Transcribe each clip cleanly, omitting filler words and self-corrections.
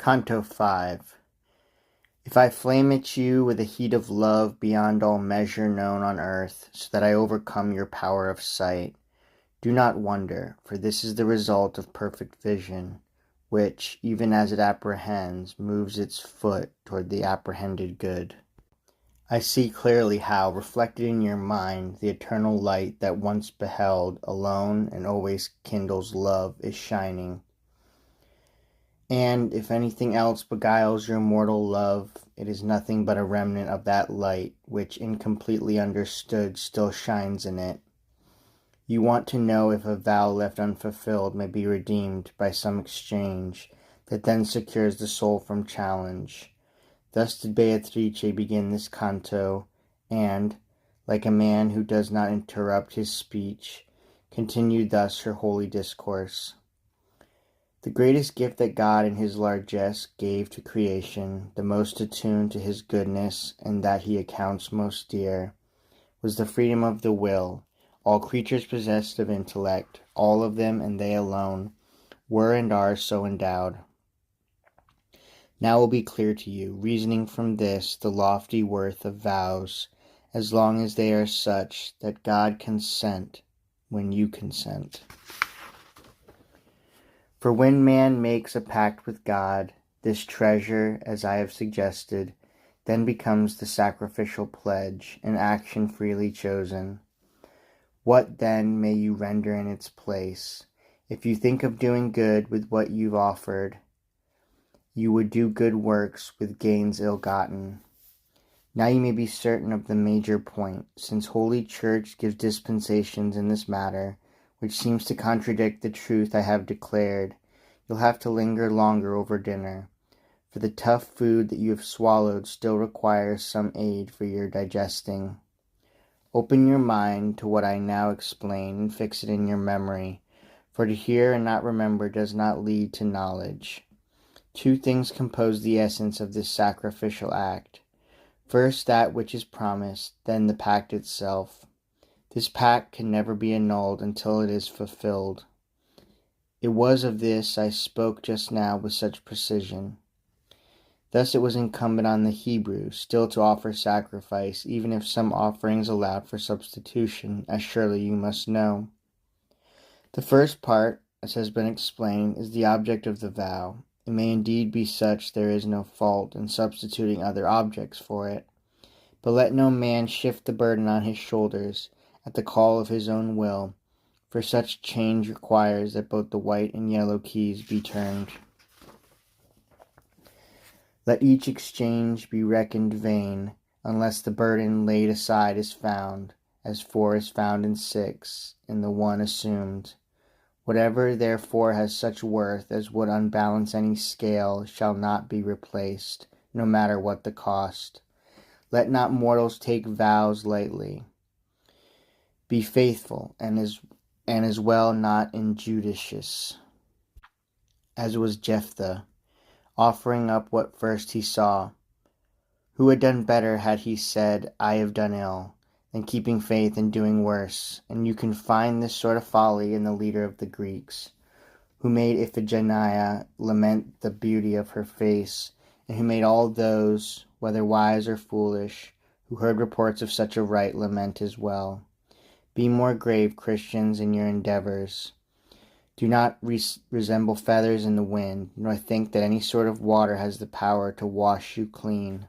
Canto 5. If I flame at you with a heat of love beyond all measure known on earth, so that I overcome your power of sight, do not wonder, for this is the result of perfect vision, which, even as it apprehends, moves its foot toward the apprehended good. I see clearly how, reflected in your mind, the eternal light that once beheld, alone and always kindles love, is shining. And if anything else beguiles your mortal love, it is nothing but a remnant of that light, which, incompletely understood, still shines in it. You want to know if a vow left unfulfilled may be redeemed by some exchange that then secures the soul from challenge. Thus did Beatrice begin this canto, and, like a man who does not interrupt his speech, continued thus her holy discourse. The greatest gift that God in his largesse gave to creation, the most attuned to his goodness, and that he accounts most dear, was the freedom of the will. All creatures possessed of intellect, all of them and they alone, were and are so endowed. Now will be clear to you, reasoning from this, the lofty worth of vows, as long as they are such that God consent when you consent. For when man makes a pact with God, this treasure, as I have suggested, then becomes the sacrificial pledge, an action freely chosen. What then may you render in its place? If you think of doing good with what you've offered, you would do good works with gains ill-gotten. Now you may be certain of the major point, since Holy Church gives dispensations in this matter, which seems to contradict the truth I have declared. You'll have to linger longer over dinner, for the tough food that you have swallowed still requires some aid for your digesting. Open your mind to what I now explain and fix it in your memory, for to hear and not remember does not lead to knowledge. Two things compose the essence of this sacrificial act. First, that which is promised, then the pact itself. This pact can never be annulled until it is fulfilled. It was of this I spoke just now with such precision. Thus it was incumbent on the Hebrew still to offer sacrifice, even if some offerings allowed for substitution, as surely you must know. The first part, as has been explained, is the object of the vow. It may indeed be such there is no fault in substituting other objects for it, but let no man shift the burden on his shoulders at the call of his own will, for such change requires that both the white and yellow keys be turned. Let each exchange be reckoned vain, unless the burden laid aside is found, as 4 is found in 6, in the one assumed. Whatever therefore has such worth as would unbalance any scale shall not be replaced, no matter what the cost. Let not mortals take vows lightly. Be faithful, and as well not injudicious, as was Jephthah, offering up what first he saw. Who had done better had he said, I have done ill, than keeping faith and doing worse? And you can find this sort of folly in the leader of the Greeks, who made Iphigenia lament the beauty of her face, and who made all those, whether wise or foolish, who heard reports of such a rite lament as well. Be more grave, Christians, in your endeavors. Do not resemble feathers in the wind, nor think that any sort of water has the power to wash you clean.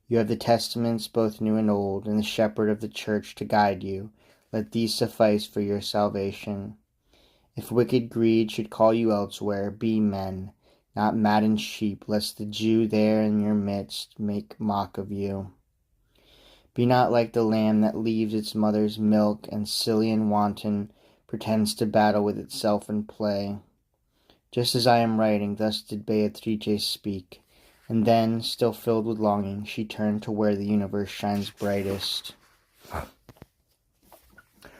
You have the Testaments, both new and old, and the Shepherd of the Church to guide you. Let these suffice for your salvation. If wicked greed should call you elsewhere, be men, not maddened sheep, lest the Jew there in your midst make mock of you. Be not like the lamb that leaves its mother's milk, and silly and wanton, pretends to battle with itself and play. Just as I am writing, thus did Beatrice speak, and then, still filled with longing, she turned to where the universe shines brightest.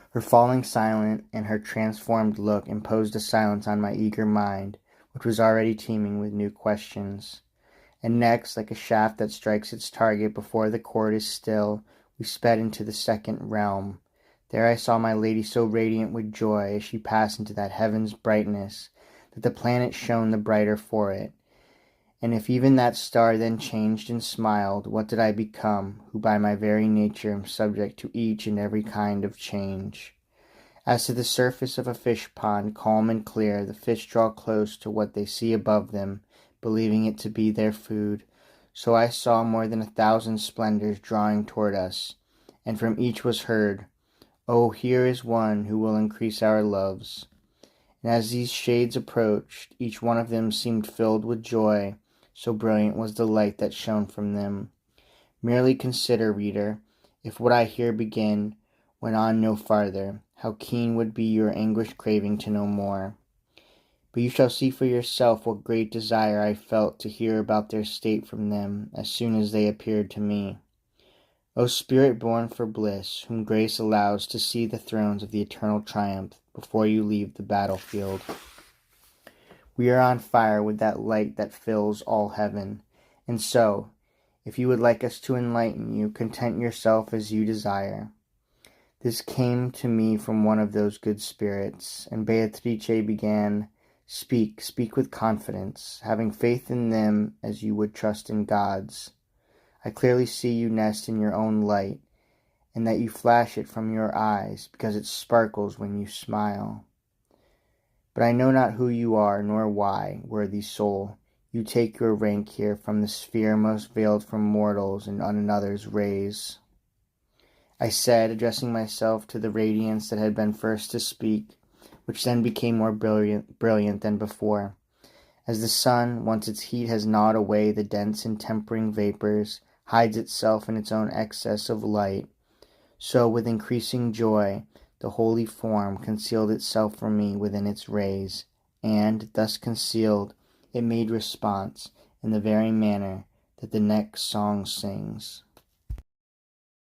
Her falling silence and her transformed look imposed a silence on my eager mind, which was already teeming with new questions. And next, like a shaft that strikes its target before the cord is still, we sped into the second realm. There I saw my lady so radiant with joy as she passed into that heaven's brightness, that the planet shone the brighter for it, And if even that star then changed and smiled, what did I become, who by my very nature am subject to each and every kind of change? As to the surface of a fish pond, calm and clear, the fish draw close to what they see above them, believing it to be their food. So I saw more than 1,000 splendors drawing toward us, and from each was heard, "Oh, here is one who will increase our loves." And as these shades approached, each one of them seemed filled with joy, so brilliant was the light that shone from them. Merely consider, reader, if what I here begin went on no farther, how keen would be your anguished craving to know more. But you shall see for yourself what great desire I felt to hear about their state from them as soon as they appeared to me. O spirit born for bliss, whom grace allows to see the thrones of the eternal triumph before you leave the battlefield, we are on fire with that light that fills all heaven. And so, if you would like us to enlighten you, content yourself as you desire. This came to me from one of those good spirits, and Beatrice began, "Speak, speak with confidence, having faith in them as you would trust in God's. I clearly see you nest in your own light, and that you flash it from your eyes, because it sparkles when you smile. But I know not who you are, nor why, worthy soul, you take your rank here from the sphere most veiled from mortals and another's rays," I said, addressing myself to the radiance that had been first to speak, which then became more brilliant than before. As the sun, once its heat has gnawed away the dense and tempering vapors, hides itself in its own excess of light, so with increasing joy the holy form concealed itself from me within its rays, and, thus concealed, it made response in the very manner that the next song sings.